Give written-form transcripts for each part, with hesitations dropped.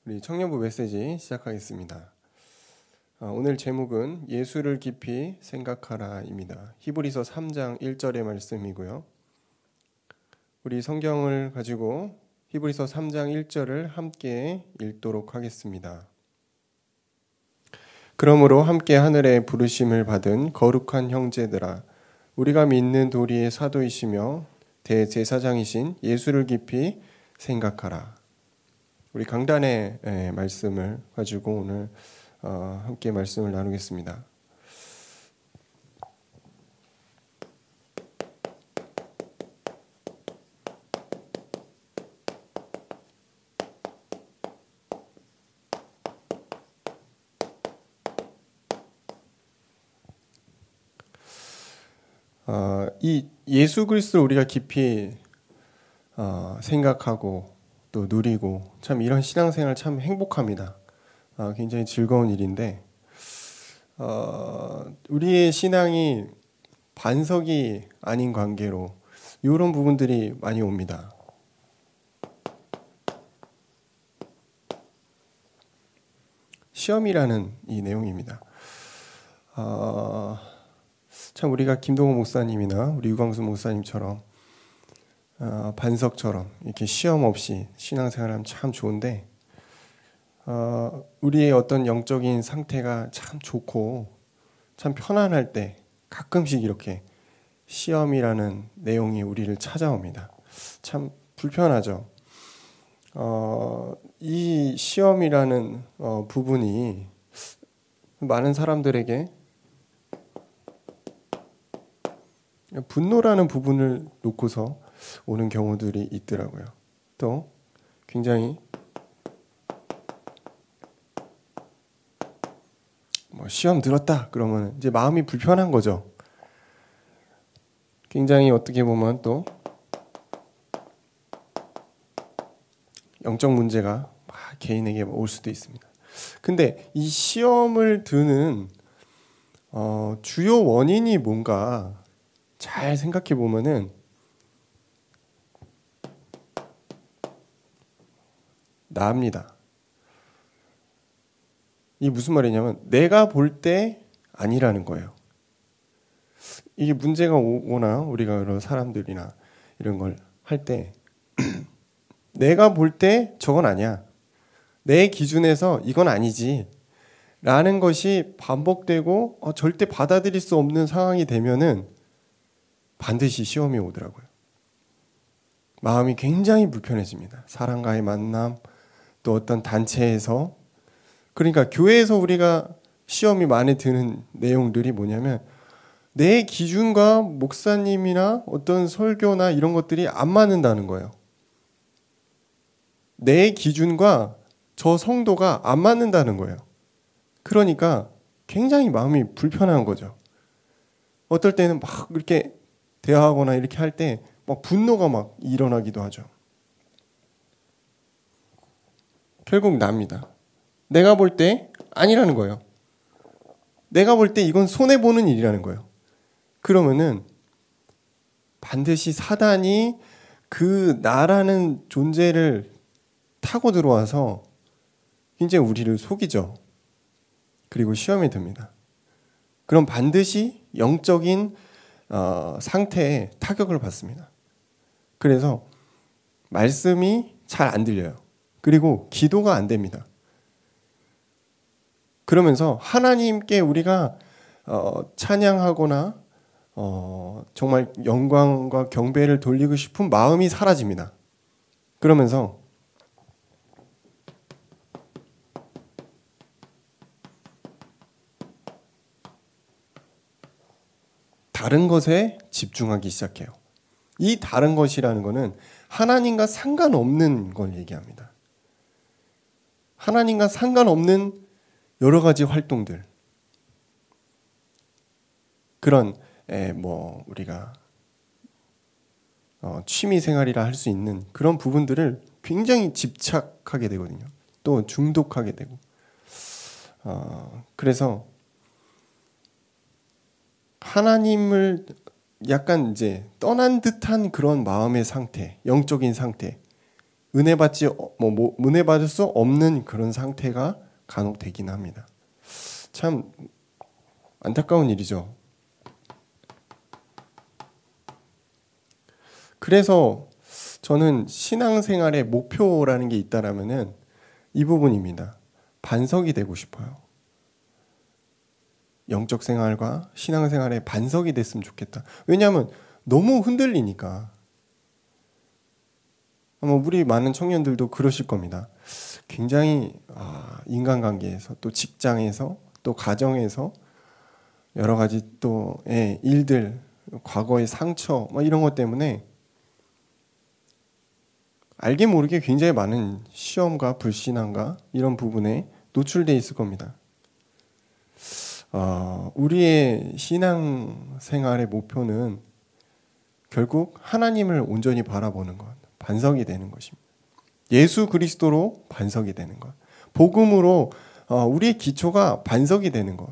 우리 청년부 메시지 시작하겠습니다. 오늘 제목은 예수를 깊이 생각하라입니다. 히브리서 3장 1절의 말씀이고요. 우리 성경을 가지고 히브리서 3장 1절을 함께 읽도록 하겠습니다. 그러므로 함께 하늘의 부르심을 받은 거룩한 형제들아, 우리가 믿는 도리의 사도이시며 대제사장이신 예수를 깊이 생각하라. 우리 강단의 말씀을 가지고 오늘 함께 말씀을 나누겠습니다. 이 예수 그리스도를 우리가 깊이 생각하고 또 누리고 참 이런 신앙생활 참 행복합니다. 굉장히 즐거운 일인데 우리의 신앙이 반석이 아닌 관계로 이런 부분들이 많이 옵니다. 시험이라는 이 내용입니다. 참 우리가 김동호 목사님이나 우리 유광수 목사님처럼 반석처럼 이렇게 시험 없이 신앙생활하면 참 좋은데 우리의 어떤 영적인 상태가 참 좋고 참 편안할 때 가끔씩 이렇게 시험이라는 내용이 우리를 찾아옵니다. 참 불편하죠. 이 시험이라는 부분이 많은 사람들에게 분노라는 부분을 놓고서 오는 경우들이 있더라고요. 또 굉장히 시험 들었다 그러면 이제 마음이 불편한 거죠. 굉장히 어떻게 보면 또 영적 문제가 개인에게 올 수도 있습니다. 근데 이 시험을 드는 주요 원인이 뭔가 잘 생각해 보면은 나입니다. 이게 무슨 말이냐면 내가 볼 때 아니라는 거예요. 이게 문제가 오거나 우리가 여러 사람들이나 이런 걸 할 때 내가 볼 때 저건 아니야. 내 기준에서 이건 아니지. 라는 것이 반복되고 절대 받아들일 수 없는 상황이 되면은 반드시 시험이 오더라고요. 마음이 굉장히 불편해집니다. 사람과의 만남, 또 어떤 단체에서, 그러니까 교회에서 우리가 시험이 많이 드는 내용들이 뭐냐면 내 기준과 목사님이나 어떤 설교나 이런 것들이 안 맞는다는 거예요. 내 기준과 저 성도가 안 맞는다는 거예요. 그러니까 굉장히 마음이 불편한 거죠. 어떨 때는 막 이렇게 대화하거나 이렇게 할 때 막 분노가 막 일어나기도 하죠. 결국 납니다. 내가 볼 때 아니라는 거예요. 내가 볼 때 이건 손해보는 일이라는 거예요. 그러면은 반드시 사단이 그 나라는 존재를 타고 들어와서 굉장히 우리를 속이죠. 그리고 시험이 듭니다. 그럼 반드시 영적인 상태에 타격을 받습니다. 그래서 말씀이 잘 안 들려요. 그리고 기도가 안 됩니다. 그러면서 하나님께 우리가 찬양하거나 정말 영광과 경배를 돌리고 싶은 마음이 사라집니다. 그러면서 다른 것에 집중하기 시작해요. 이 다른 것이라는 것은 하나님과 상관없는 걸 얘기합니다. 하나님과 상관없는 여러 가지 활동들, 그런 우리가 취미 생활이라 할 수 있는 그런 부분들을 굉장히 집착하게 되거든요. 또 중독하게 되고. 그래서 하나님을 약간 이제 떠난 듯한 그런 마음의 상태, 영적인 상태, 은혜 받을 수 없는 그런 상태가 간혹 되긴 합니다. 참 안타까운 일이죠. 그래서 저는 신앙생활의 목표라는 게 있다라면은 이 부분입니다. 반석이 되고 싶어요. 영적 생활과 신앙생활의 반석이 됐으면 좋겠다. 왜냐하면 너무 흔들리니까. 아마 우리 많은 청년들도 그러실 겁니다. 굉장히 인간관계에서 또 직장에서 또 가정에서 여러 가지 또 일들, 과거의 상처 이런 것 때문에 알게 모르게 굉장히 많은 시험과 불신앙과 이런 부분에 노출되어 있을 겁니다. 우리의 신앙생활의 목표는 결국 하나님을 온전히 바라보는 것, 반석이 되는 것입니다. 예수 그리스도로 반석이 되는 것, 복음으로 우리의 기초가 반석이 되는 것,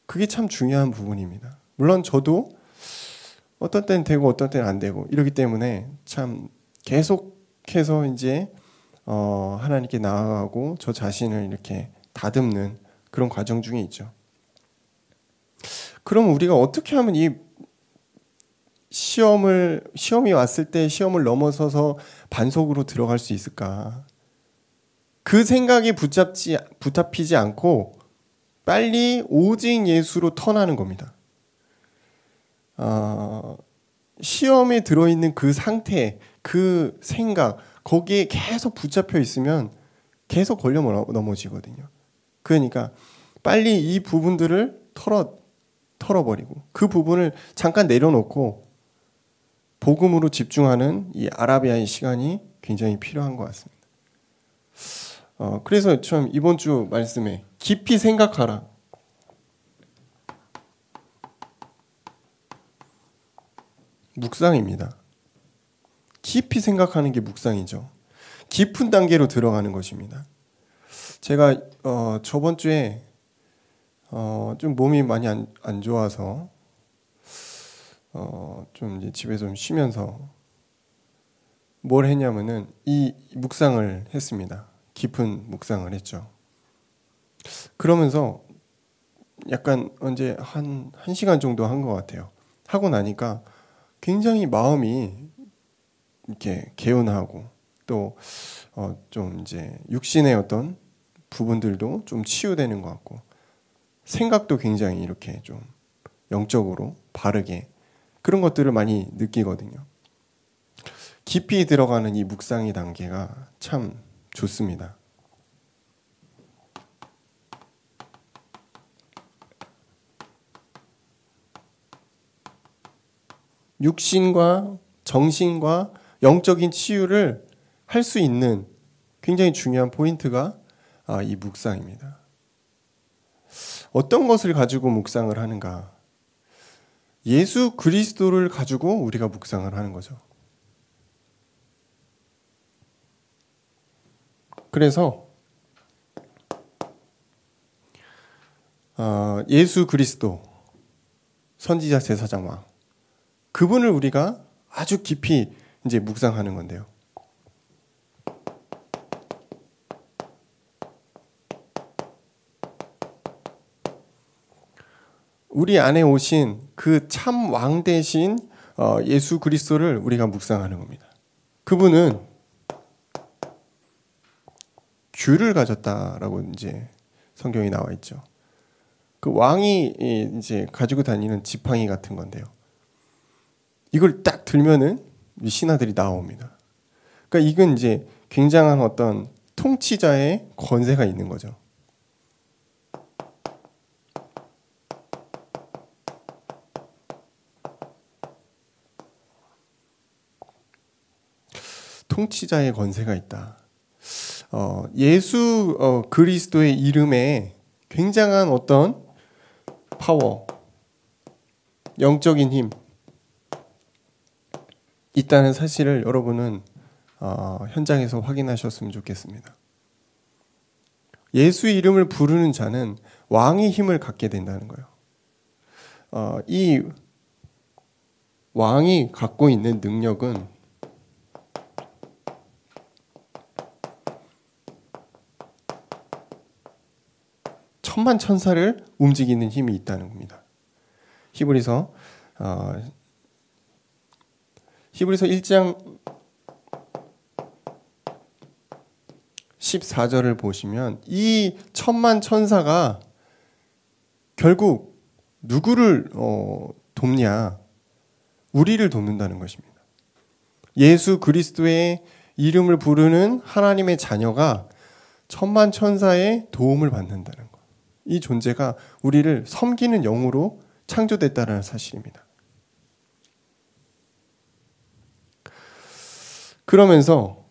그게 참 중요한 부분입니다. 물론 저도 어떤 때는 되고 어떤 때는 안 되고 이러기 때문에 참 계속해서 이제 하나님께 나아가고 저 자신을 이렇게 다듬는 그런 과정 중에 있죠. 그럼 우리가 어떻게 하면 이 시험이 왔을 때 시험을 넘어서서 반석으로 들어갈 수 있을까? 그 생각에 붙잡히지 않고 빨리 오직 예수로 턴하는 겁니다. 시험에 들어있는 그 상태, 그 생각, 거기에 계속 붙잡혀 있으면 계속 걸려 넘어지거든요. 그러니까 빨리 이 부분들을 털어버리고 그 부분을 잠깐 내려놓고 복음으로 집중하는 이 아라비아의 시간이 굉장히 필요한 것 같습니다. 그래서 참 이번 주 말씀에 깊이 생각하라. 묵상입니다. 깊이 생각하는 게 묵상이죠. 깊은 단계로 들어가는 것입니다. 제가 저번 주에 좀 몸이 많이 안 좋아서 좀 이제 집에 좀 쉬면서 뭘 했냐면은 이 묵상을 했습니다. 깊은 묵상을 했죠. 그러면서 약간 언제 한 시간 정도 한 것 같아요. 하고 나니까 굉장히 마음이 이렇게 개운하고 또 좀 이제 육신의 어떤 부분들도 좀 치유되는 것 같고 생각도 굉장히 이렇게 좀 영적으로 바르게 그런 것들을 많이 느끼거든요. 깊이 들어가는 이 묵상의 단계가 참 좋습니다. 육신과 정신과 영적인 치유를 할 수 있는 굉장히 중요한 포인트가 이 묵상입니다. 어떤 것을 가지고 묵상을 하는가? 예수 그리스도를 가지고 우리가 묵상을 하는 거죠. 그래서 예수 그리스도 선지자 제사장 왕 그분을 우리가 아주 깊이 이제 묵상하는 건데요. 우리 안에 오신 그 참 왕 대신 예수 그리스도를 우리가 묵상하는 겁니다. 그분은 귤을 가졌다라고 이제 성경에 나와 있죠. 그 왕이 이제 가지고 다니는 지팡이 같은 건데요. 이걸 딱 들면은 신하들이 나옵니다. 그러니까 이건 이제 굉장한 어떤 통치자의 권세가 있는 거죠. 통치자의 권세가 있다. 예수 그리스도의 이름에 굉장한 어떤 파워, 영적인 힘 있다는 사실을 여러분은 현장에서 확인하셨으면 좋겠습니다. 예수 이름을 부르는 자는 왕의 힘을 갖게 된다는 거예요. 이 왕이 갖고 있는 능력은 천만 천사를 움직이는 힘이 있다는 겁니다. 히브리서 1장 14절을 보시면 이 천만 천사가 결국 누구를 돕냐? 우리를 돕는다는 것입니다. 예수 그리스도의 이름을 부르는 하나님의 자녀가 천만 천사의 도움을 받는다는 것. 이 존재가 우리를 섬기는 영으로 창조됐다는 사실입니다. 그러면서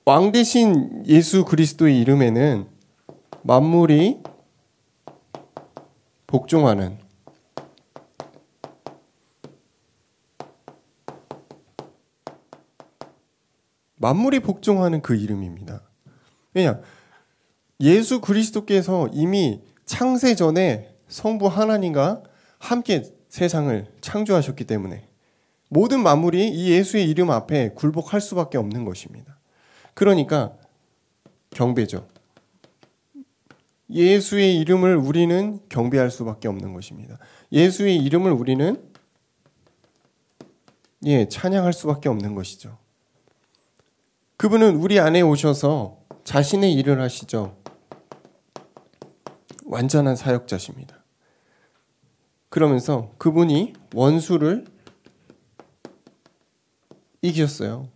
왕 대신 예수 그리스도의 이름에는 만물이 복종하는 그 이름입니다. 왜냐? 예수 그리스도께서 이미 창세 전에 성부 하나님과 함께 세상을 창조하셨기 때문에 모든 만물이 이 예수의 이름 앞에 굴복할 수밖에 없는 것입니다. 그러니까 경배죠. 예수의 이름을 우리는 경배할 수밖에 없는 것입니다. 예수의 이름을 우리는 찬양할 수밖에 없는 것이죠. 그분은 우리 안에 오셔서 자신의 일을 하시죠. 완전한 사역자십니다. 그러면서 그분이 원수를 이기셨어요.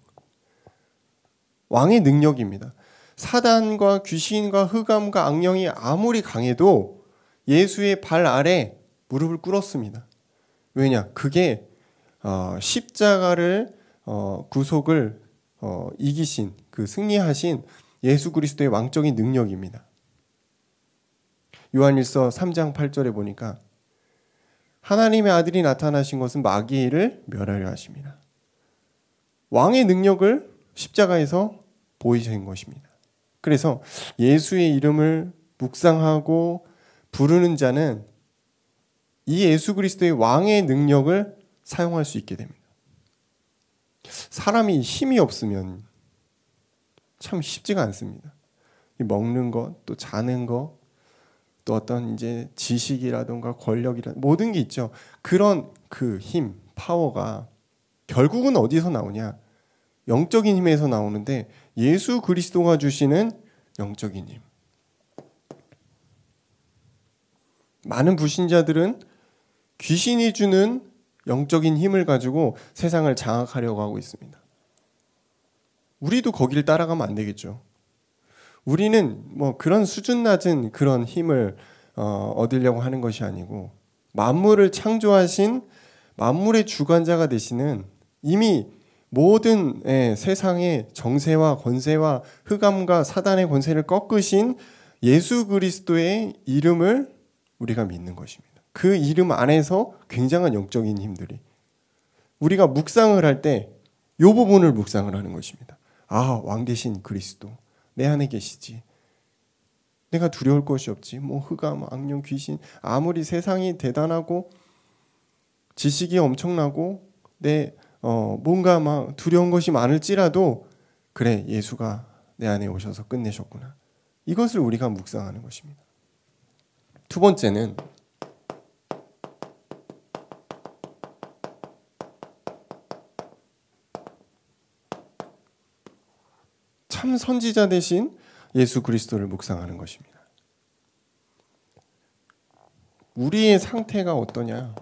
왕의 능력입니다. 사단과 귀신과 흑암과 악령이 아무리 강해도 예수의 발 아래 무릎을 꿇었습니다. 왜냐? 그게 십자가를 구속을 이기신 그 승리하신 예수 그리스도의 왕적인 능력입니다. 요한일서 3장 8절에 보니까 하나님의 아들이 나타나신 것은 마귀의 일을 멸하려 하십니다. 왕의 능력을 십자가에서 보이신 것입니다. 그래서 예수의 이름을 묵상하고 부르는 자는 이 예수 그리스도의 왕의 능력을 사용할 수 있게 됩니다. 사람이 힘이 없으면 참 쉽지가 않습니다. 먹는 것, 또 자는 것, 또 어떤 이제 지식이라든가 권력이라든가 모든 게 있죠. 그런 그 힘, 파워가 결국은 어디서 나오냐? 영적인 힘에서 나오는데 예수 그리스도가 주시는 영적인 힘. 많은 불신자들은 귀신이 주는 영적인 힘을 가지고 세상을 장악하려고 하고 있습니다. 우리도 거기를 따라가면 안 되겠죠. 우리는 뭐 그런 수준 낮은 그런 힘을 얻으려고 하는 것이 아니고 만물을 창조하신 만물의 주관자가 되시는 이미 모든 세상의 정세와 권세와 흑암과 사단의 권세를 꺾으신 예수 그리스도의 이름을 우리가 믿는 것입니다. 그 이름 안에서 굉장한 영적인 힘들이 우리가 묵상을 할 때 이 부분을 묵상을 하는 것입니다. 아, 왕 대신 그리스도 내 안에 계시지. 내가 두려울 것이 없지. 뭐 흑암, 악령, 귀신 아무리 세상이 대단하고 지식이 엄청나고 내 뭔가 막 두려운 것이 많을지라도 그래, 예수가 내 안에 오셔서 끝내셨구나. 이것을 우리가 묵상하는 것입니다. 두 번째는 참 선지자 대신 예수 그리스도를 묵상하는 것입니다. 우리의 상태가 어떠냐?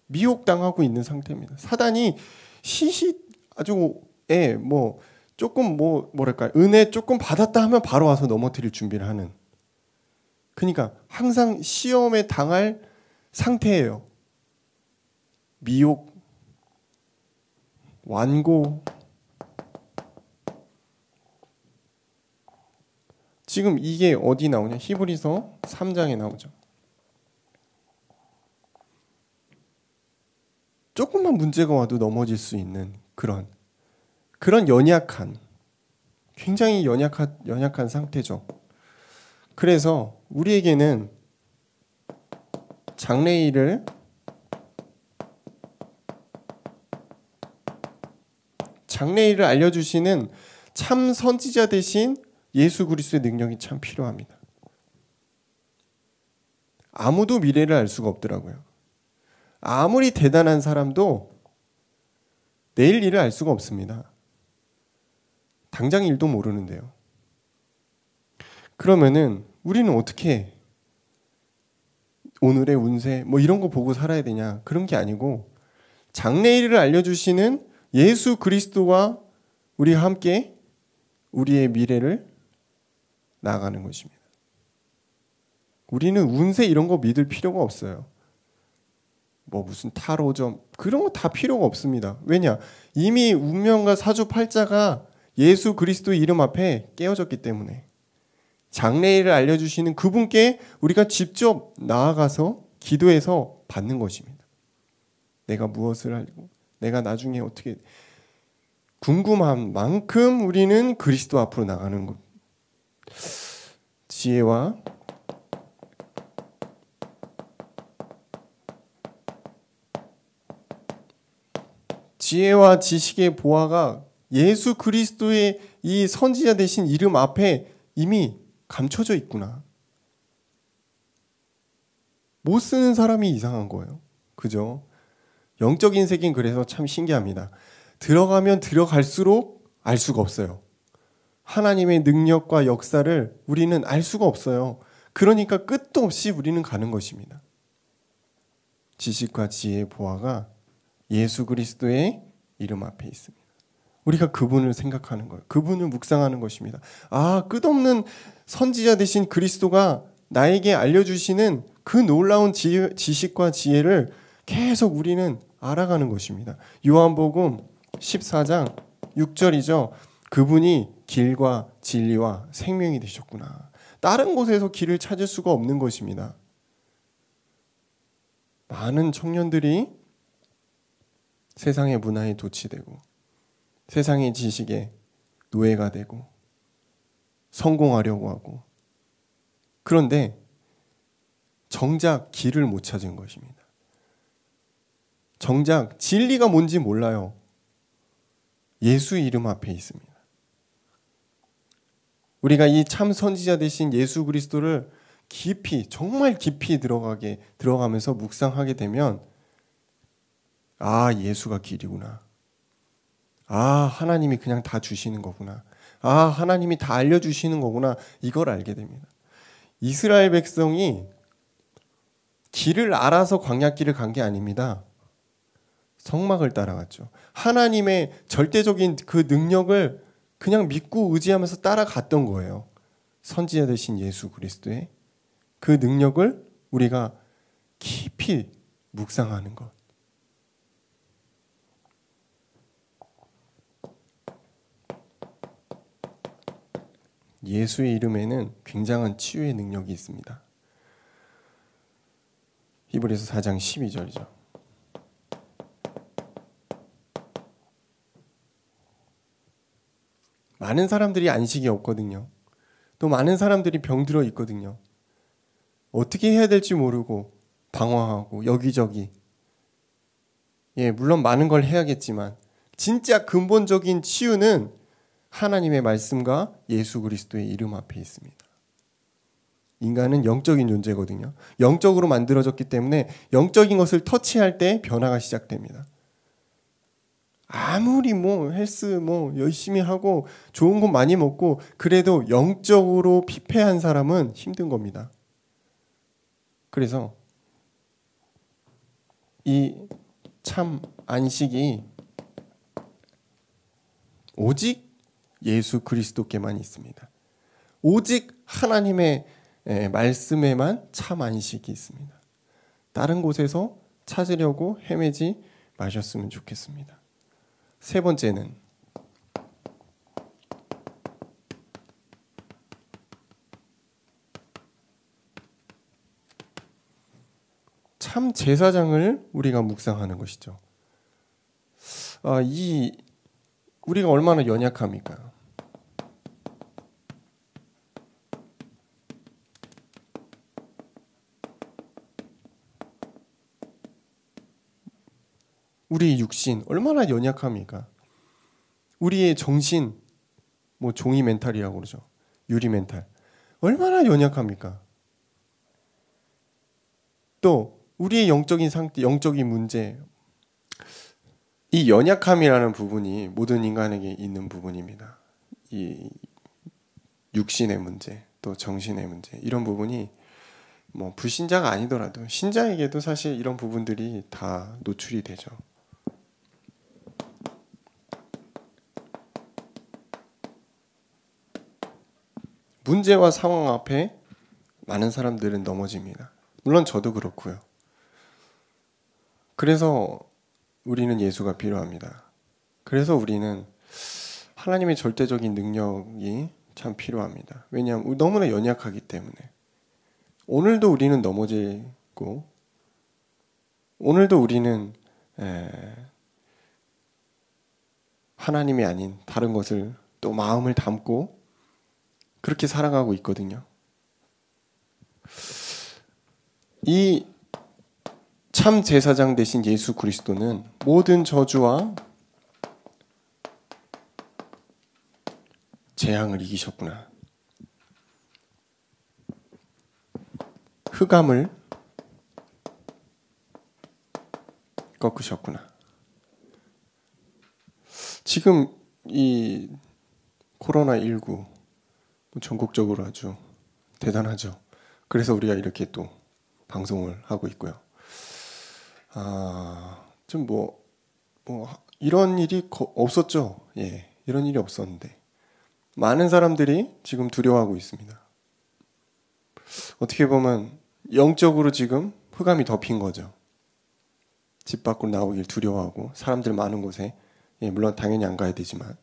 미혹당하고 있는 상태입니다. 사단이 아주 조금 뭐랄까 은혜 조금 받았다 하면 바로 와서 넘어뜨릴 준비를 하는. 그러니까 항상 시험에 당할 상태예요. 미혹, 완고. 지금 이게 어디 나오냐? 히브리서 3장에 나오죠. 조금만 문제가 와도 넘어질 수 있는 그런 굉장히 연약한 상태죠. 그래서 우리에게는 장래일을 알려주시는 참 선지자 대신 예수 그리스도의 능력이 참 필요합니다. 아무도 미래를 알 수가 없더라고요. 아무리 대단한 사람도 내일 일을 알 수가 없습니다. 당장 일도 모르는데요. 그러면은 우리는 어떻게 오늘의 운세 뭐 이런 거 보고 살아야 되냐? 그런 게 아니고 장래일을 알려주시는 예수 그리스도와 우리가 함께 우리의 미래를 나아가는 것입니다. 우리는 운세 이런 거 믿을 필요가 없어요. 뭐 무슨 타로점 그런 거 다 필요가 없습니다. 왜냐? 이미 운명과 사주팔자가 예수 그리스도의 이름 앞에 깨어졌기 때문에 장래일을 알려주시는 그분께 우리가 직접 나아가서 기도해서 받는 것입니다. 내가 무엇을 하고 내가 나중에 어떻게 궁금한 만큼 우리는 그리스도 앞으로 나가는 것. 지혜와 지식의 보화가 예수 그리스도의 이 선지자 되신 이름 앞에 이미 감춰져 있구나. 못 쓰는 사람이 이상한 거예요. 그죠? 영적인 세계는 그래서 참 신기합니다. 들어가면 들어갈수록 알 수가 없어요. 하나님의 능력과 역사를 우리는 알 수가 없어요. 그러니까 끝도 없이 우리는 가는 것입니다. 지식과 지혜의 보화가 예수 그리스도의 이름 앞에 있습니다. 우리가 그분을 생각하는 거예요. 그분을 묵상하는 것입니다. 아, 끝없는 선지자 되신 그리스도가 나에게 알려주시는 그 놀라운 지식과 지혜를 계속 우리는 알아가는 것입니다. 요한복음 14장 6절이죠. 그분이 길과 진리와 생명이 되셨구나. 다른 곳에서 길을 찾을 수가 없는 것입니다. 많은 청년들이 세상의 문화에 도취되고 세상의 지식에 노예가 되고 성공하려고 하고 그런데 정작 길을 못 찾은 것입니다. 정작 진리가 뭔지 몰라요. 예수 이름 앞에 있습니다. 우리가 이 참 선지자 되신 예수 그리스도를 깊이 정말 깊이 들어가면서 묵상하게 되면 아, 예수가 길이구나. 아, 하나님이 그냥 다 주시는 거구나. 아, 하나님이 다 알려주시는 거구나. 이걸 알게 됩니다. 이스라엘 백성이 길을 알아서 광야길을 간 게 아닙니다. 성막을 따라갔죠. 하나님의 절대적인 그 능력을 그냥 믿고 의지하면서 따라갔던 거예요. 선지자 되신 예수 그리스도의 그 능력을 우리가 깊이 묵상하는 것. 예수의 이름에는 굉장한 치유의 능력이 있습니다. 히브리서 4장 12절이죠. 많은 사람들이 안식이 없거든요. 또 많은 사람들이 병들어 있거든요. 어떻게 해야 될지 모르고 방황하고 여기저기. 물론 많은 걸 해야겠지만 진짜 근본적인 치유는 하나님의 말씀과 예수 그리스도의 이름 앞에 있습니다. 인간은 영적인 존재거든요. 영적으로 만들어졌기 때문에 영적인 것을 터치할 때 변화가 시작됩니다. 아무리 헬스 열심히 하고 좋은 거 많이 먹고 그래도 영적으로 피폐한 사람은 힘든 겁니다. 그래서 이 참 안식이 오직 예수 그리스도께만 있습니다. 오직 하나님의 말씀에만 참 안식이 있습니다. 다른 곳에서 찾으려고 헤매지 마셨으면 좋겠습니다. 세 번째는 참 제사장을 우리가 묵상하는 것이죠. 우리가 얼마나 연약합니까? 우리 육신 얼마나 연약합니까? 우리의 정신, 뭐 종이 멘탈이라고 그러죠. 유리 멘탈. 얼마나 연약합니까? 또 우리의 영적인 상태, 영적인 문제, 이 연약함이라는 부분이 모든 인간에게 있는 부분입니다. 이 육신의 문제, 또 정신의 문제, 이런 부분이 뭐 불신자가 아니더라도 신자에게도 사실 이런 부분들이 다 노출이 되죠. 문제와 상황 앞에 많은 사람들은 넘어집니다. 물론 저도 그렇고요. 그래서 우리는 예수가 필요합니다. 그래서 우리는 하나님의 절대적인 능력이 참 필요합니다. 왜냐하면 너무나 연약하기 때문에. 오늘도 우리는 넘어지고, 오늘도 우리는 하나님이 아닌 다른 것을 또 마음을 담고 그렇게 살아가고 있거든요. 이 참 제사장 되신 예수 그리스도는 모든 저주와 재앙을 이기셨구나. 흑암을 꺾으셨구나. 지금 이 코로나19 전국적으로 아주 대단하죠. 그래서 우리가 이렇게 또 방송을 하고 있고요. 좀 이런 일이 없었죠. 예, 이런 일이 없었는데 많은 사람들이 지금 두려워하고 있습니다. 어떻게 보면 영적으로 지금 흑암이 덮인 거죠. 집 밖으로 나오길 두려워하고 사람들 많은 곳에, 예, 물론 당연히 안 가야 되지만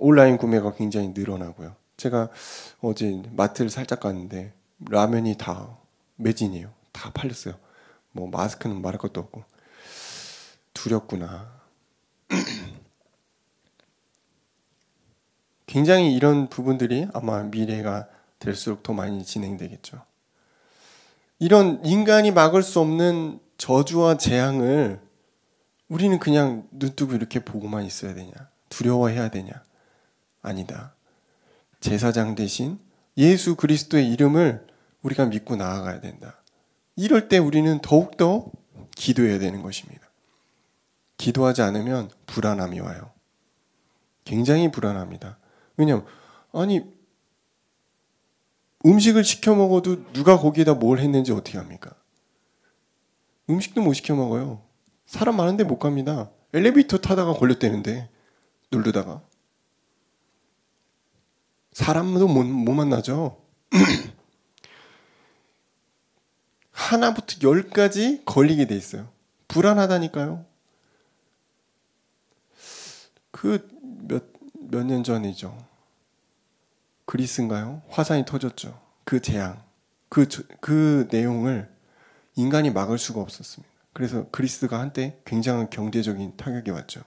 온라인 구매가 굉장히 늘어나고요. 제가 어제 마트를 살짝 갔는데 라면이 다 매진이에요. 다 팔렸어요. 뭐 마스크는 말할 것도 없고. 두렵구나. 굉장히 이런 부분들이 아마 미래가 될수록 더 많이 진행되겠죠. 이런 인간이 막을 수 없는 저주와 재앙을 우리는 그냥 눈뜨고 이렇게 보고만 있어야 되냐? 두려워해야 되냐? 아니다. 제사장 대신 예수 그리스도의 이름을 우리가 믿고 나아가야 된다. 이럴 때 우리는 더욱더 기도해야 되는 것입니다. 기도하지 않으면 불안함이 와요. 굉장히 불안합니다. 왜냐하면 음식을 시켜 먹어도 누가 거기에다 뭘 했는지 어떻게 합니까? 음식도 못 시켜 먹어요. 사람 많은데 못 갑니다. 엘리베이터 타다가 걸렸다는데 누르다가 사람도 못 만나죠. 하나부터 10까지 걸리게 돼 있어요. 불안하다니까요. 몇 년 전이죠. 그리스인가요? 화산이 터졌죠. 그 재앙, 그 내용을 인간이 막을 수가 없었습니다. 그래서 그리스가 한때 굉장한 경제적인 타격이 왔죠.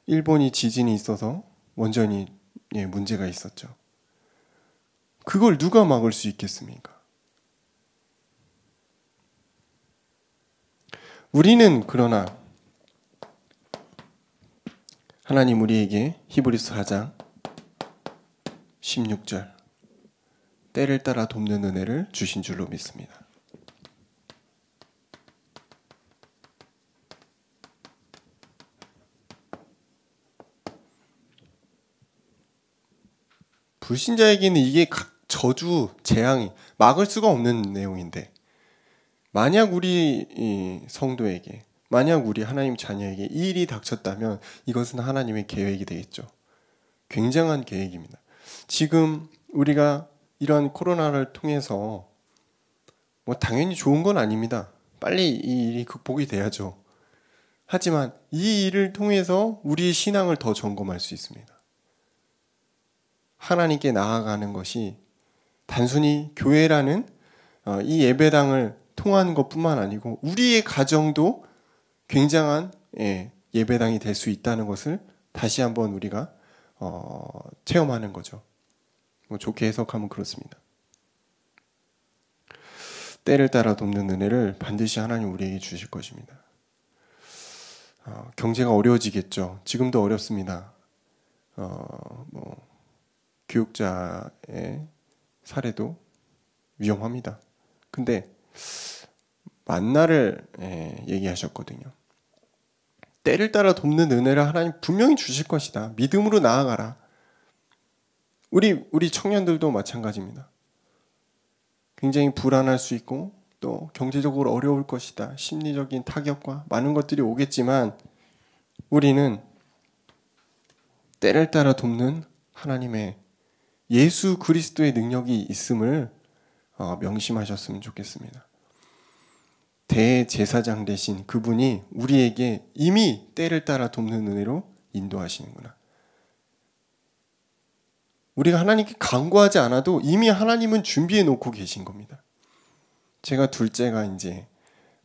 일본이 지진이 있어서 원전이 문제가 있었죠. 그걸 누가 막을 수 있겠습니까? 우리는 그러나 하나님 우리에게 히브리서 4장 16절 때를 따라 돕는 은혜를 주신 줄로 믿습니다. 불신자에게는 이게 저주, 재앙이 막을 수가 없는 내용인데 만약 우리 성도에게, 만약 우리 하나님 자녀에게 이 일이 닥쳤다면 이것은 하나님의 계획이 되겠죠. 굉장한 계획입니다. 지금 우리가 이런 코로나를 통해서 당연히 좋은 건 아닙니다. 빨리 이 일이 극복이 돼야죠. 하지만 이 일을 통해서 우리의 신앙을 더 점검할 수 있습니다. 하나님께 나아가는 것이 단순히 교회라는 이 예배당을 통한 것뿐만 아니고 우리의 가정도 굉장한 예배당이 될 수 있다는 것을 다시 한번 우리가 체험하는 거죠. 좋게 해석하면 그렇습니다. 때를 따라 돕는 은혜를 반드시 하나님 우리에게 주실 것입니다. 경제가 어려워지겠죠. 지금도 어렵습니다. 교육자의 사례도 위험합니다. 근데 만나를 얘기하셨거든요. 때를 따라 돕는 은혜를 하나님 분명히 주실 것이다. 믿음으로 나아가라. 우리 청년들도 마찬가지입니다. 굉장히 불안할 수 있고 또 경제적으로 어려울 것이다. 심리적인 타격과 많은 것들이 오겠지만 우리는 때를 따라 돕는 하나님의 예수 그리스도의 능력이 있음을 명심하셨으면 좋겠습니다. 대제사장 되신 그분이 우리에게 이미 때를 따라 돕는 은혜로 인도하시는구나. 우리가 하나님께 간구하지 않아도 이미 하나님은 준비해 놓고 계신 겁니다. 제가 둘째가 이제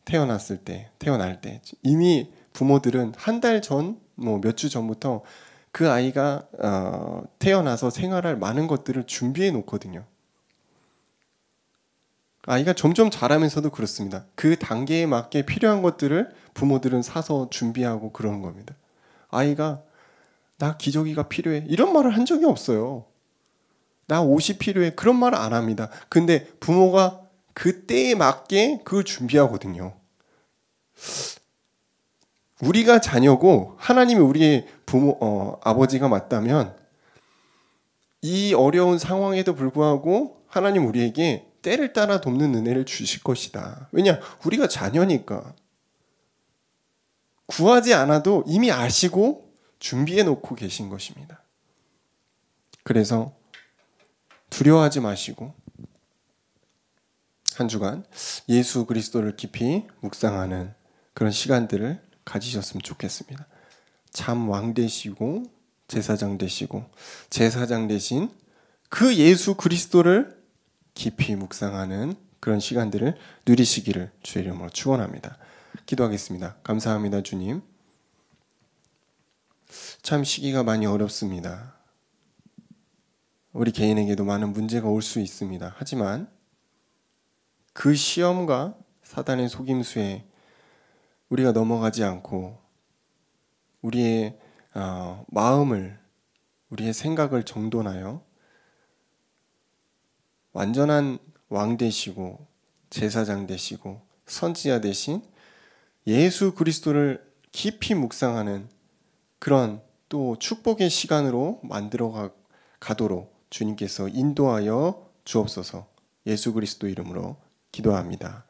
태어날 때 이미 부모들은 한 달 전, 몇 주 전부터 그 아이가 태어나서 생활할 많은 것들을 준비해 놓거든요. 아이가 점점 자라면서도 그렇습니다. 그 단계에 맞게 필요한 것들을 부모들은 사서 준비하고 그러는 겁니다. 아이가 나 기저귀가 필요해 이런 말을 한 적이 없어요. 나 옷이 필요해 그런 말을 안 합니다. 근데 부모가 그 때에 맞게 그걸 준비하거든요. 우리가 자녀고 하나님이 우리의 아버지가 맞다면 이 어려운 상황에도 불구하고 하나님 우리에게 때를 따라 돕는 은혜를 주실 것이다. 왜냐? 우리가 자녀니까. 구하지 않아도 이미 아시고 준비해 놓고 계신 것입니다. 그래서 두려워하지 마시고 한 주간 예수 그리스도를 깊이 묵상하는 그런 시간들을 가지셨으면 좋겠습니다. 참 왕 되시고 제사장 되시고 제사장 되신 그 예수 그리스도를 깊이 묵상하는 그런 시간들을 누리시기를 주의 이름으로 축원합니다. 기도하겠습니다. 감사합니다, 주님. 참 시기가 많이 어렵습니다. 우리 개인에게도 많은 문제가 올 수 있습니다. 하지만 그 시험과 사단의 속임수에 우리가 넘어가지 않고 우리의 마음을, 우리의 생각을 정돈하여 완전한 왕 되시고 제사장 되시고 선지자 되신 예수 그리스도를 깊이 묵상하는 그런 또 축복의 시간으로 만들어 가도록 주님께서 인도하여 주옵소서. 예수 그리스도 이름으로 기도합니다.